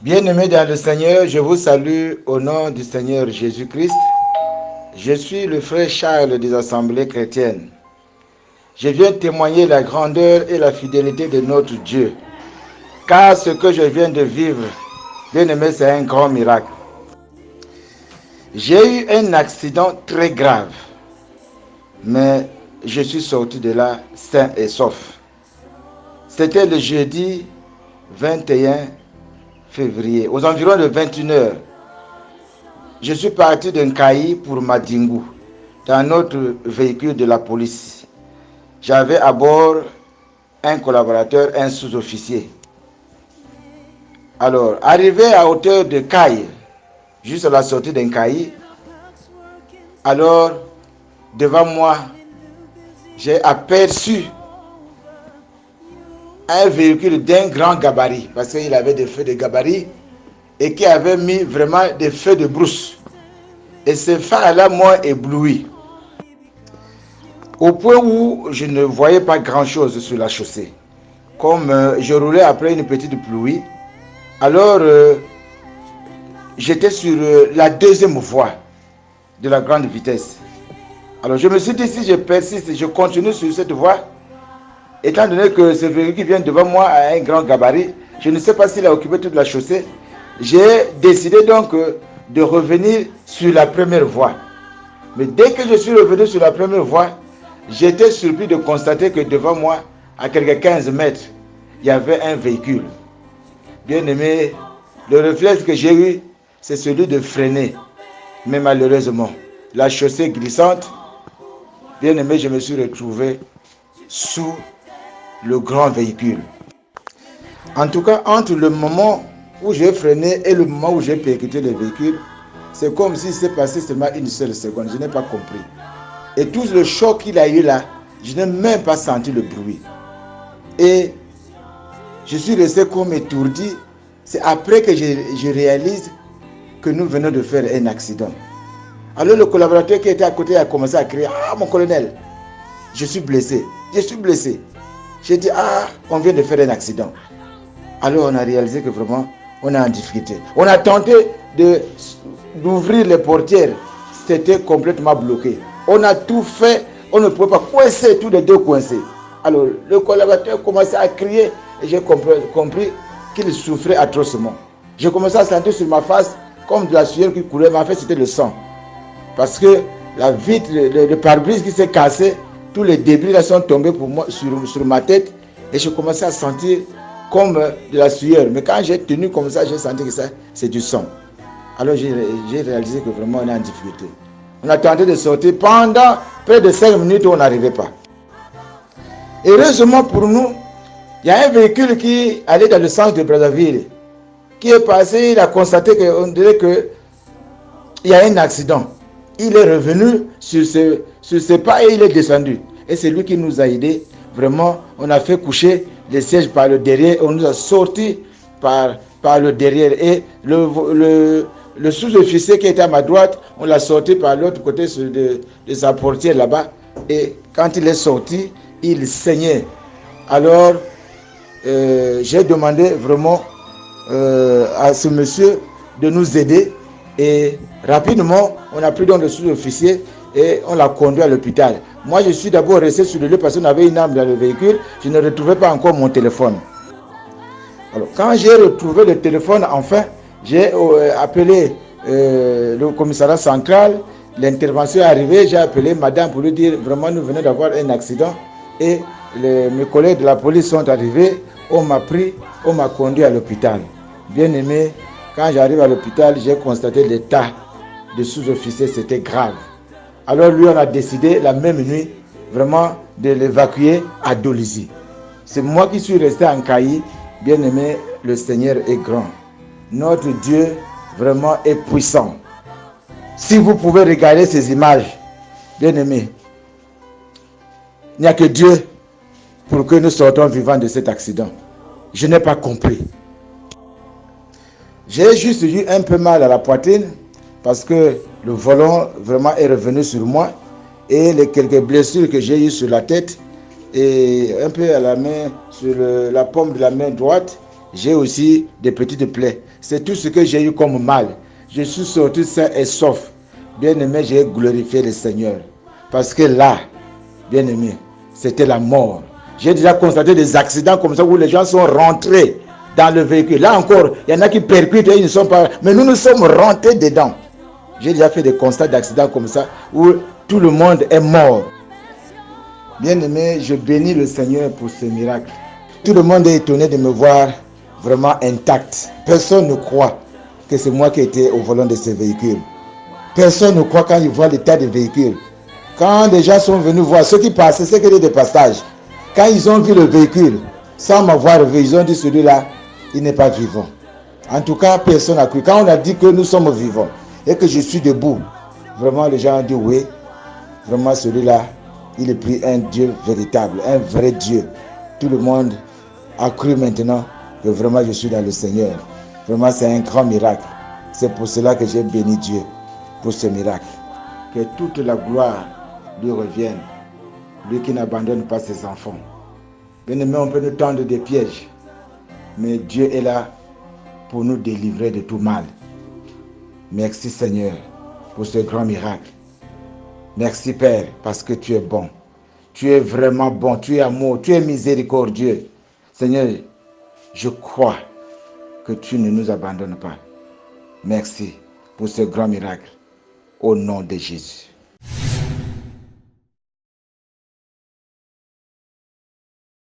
Bien-aimés dans le Seigneur, je vous salue au nom du Seigneur Jésus-Christ. Je suis le frère Charles des Assemblées chrétiennes. Je viens témoigner la grandeur et la fidélité de notre Dieu. Car ce que je viens de vivre, bien-aimé, c'est un grand miracle. J'ai eu un accident très grave, mais je suis sorti de là sain et sauf. C'était le jeudi 21 février, aux environs de 21h. Je suis parti d'un Nkayi pour Madingou, dans notre véhicule de la police. J'avais à bord un collaborateur, un sous-officier. Alors, arrivé à hauteur de Caille, juste à la sortie d'un Nkayi, alors, devant moi, j'ai aperçu un véhicule d'un grand gabarit, parce qu'il avait des feux de gabarit et qui avait mis vraiment des feux de brousse. Et ce phare-là m'a ébloui, au point où je ne voyais pas grand-chose sur la chaussée. Comme je roulais après une petite pluie, alors j'étais sur la deuxième voie de la grande vitesse. Alors je me suis dit, si je persiste, je continue sur cette voie, étant donné que ce véhicule qui vient devant moi a un grand gabarit, je ne sais pas s'il a occupé toute la chaussée. J'ai décidé donc de revenir sur la première voie. Mais dès que je suis revenu sur la première voie, j'étais surpris de constater que devant moi, à quelques 15 mètres, il y avait un véhicule. Bien aimé, le réflexe que j'ai eu, c'est celui de freiner. Mais malheureusement, la chaussée glissante, bien aimé, je me suis retrouvé sous le grand véhicule. En tout cas, entre le moment où j'ai freiné et le moment où j'ai percuté le véhicule, c'est comme si c'était passé seulement une seule seconde. Je n'ai pas compris. Et tout le choc qu'il a eu là, je n'ai même pas senti le bruit. Et je suis resté comme étourdi. C'est après que je réalise que nous venons de faire un accident. Alors le collaborateur qui était à côté a commencé à crier, « Ah, mon colonel, je suis blessé, je suis blessé. » J'ai dit, « Ah, on vient de faire un accident. » Alors on a réalisé que vraiment, on est en difficulté. On a tenté d'ouvrir les portières. C'était complètement bloqué. On a tout fait. On ne pouvait pas coincer, tous les deux coincés. Alors le collaborateur commençait à crier. Et j'ai compris qu'il souffrait atrocement. J'ai commencé à sentir sur ma face comme de la sueur qui coulait. Mais en fait, c'était le sang. Parce que la vitre, le pare-brise qui s'est cassé, tous les débris là sont tombés pour moi, sur ma tête. Et je commençais à sentir comme de la sueur. Mais quand j'ai tenu comme ça, j'ai senti que ça, c'est du sang. Alors j'ai réalisé que vraiment on est en difficulté. On a tenté de sortir pendant près de 5 minutes où on n'arrivait pas. Heureusement pour nous, il y a un véhicule qui allait dans le sens de Brazzaville, qui est passé, il a constaté qu'on dirait qu'il y a un accident. Il est revenu sur ses pas et il est descendu. Et c'est lui qui nous a aidés. Vraiment, on a fait coucher les sièges par le derrière, on nous a sortis par le derrière. Et le sous-officier qui était à ma droite, on l'a sorti par l'autre côté de sa portière là-bas. Et quand il est sorti, il saignait. Alors, j'ai demandé vraiment à ce monsieur de nous aider. Et rapidement, on a pris donc le sous-officier et on l'a conduit à l'hôpital. Moi, je suis d'abord resté sur le lieu parce qu'on avait une arme dans le véhicule. Je ne retrouvais pas encore mon téléphone. Alors, quand j'ai retrouvé le téléphone, enfin, j'ai appelé le commissariat central. L'intervention est arrivée. J'ai appelé madame pour lui dire vraiment, nous venons d'avoir un accident. Et mes collègues de la police sont arrivés. On m'a pris, on m'a conduit à l'hôpital. Bien aimé, quand j'arrive à l'hôpital, j'ai constaté l'état de sous-officier, c'était grave. Alors lui, on a décidé la même nuit vraiment de l'évacuer à Dolisie. C'est moi qui suis resté en Nkayi. Bien aimé, le Seigneur est grand. Notre Dieu vraiment est puissant. Si vous pouvez regarder ces images, bien aimé, il n'y a que Dieu pour que nous sortons vivants de cet accident. Je n'ai pas compris. J'ai juste eu un peu mal à la poitrine parce que le volant vraiment est revenu sur moi et les quelques blessures que j'ai eues sur la tête et un peu à la main, sur la paume de la main droite, j'ai aussi des petites plaies. C'est tout ce que j'ai eu comme mal. Je suis sorti sain et sauf. Bien-aimé, j'ai glorifié le Seigneur. Parce que là, bien-aimé, c'était la mort. J'ai déjà constaté des accidents comme ça où les gens sont rentrés dans le véhicule. Là encore, il y en a qui percutent et ils ne sont pas... Mais nous sommes rentrés dedans. J'ai déjà fait des constats d'accidents comme ça où tout le monde est mort. Bien-aimé, je bénis le Seigneur pour ce miracle. Tout le monde est étonné de me voir vraiment intact. Personne ne croit que c'est moi qui étais au volant de ce véhicule. Personne ne croit quand ils voient l'état des véhicules. Quand des gens sont venus voir, ceux qui passaient, c'est que des passages. Quand ils ont vu le véhicule, sans m'avoir vu, ils ont dit celui-là, il n'est pas vivant. En tout cas, personne n'a cru. Quand on a dit que nous sommes vivants et que je suis debout, vraiment les gens ont dit oui, vraiment celui-là, il est pris un Dieu véritable, un vrai Dieu. Tout le monde a cru maintenant que vraiment je suis dans le Seigneur. Vraiment c'est un grand miracle. C'est pour cela que j'ai béni Dieu pour ce miracle. Que toute la gloire lui revienne. Lui qui n'abandonne pas ses enfants. Bien aimé, on peut nous tendre des pièges. Mais Dieu est là pour nous délivrer de tout mal. Merci Seigneur pour ce grand miracle. Merci Père parce que tu es bon. Tu es vraiment bon. Tu es amour. Tu es miséricordieux. Seigneur, je crois que tu ne nous abandonnes pas. Merci pour ce grand miracle. Au nom de Jésus.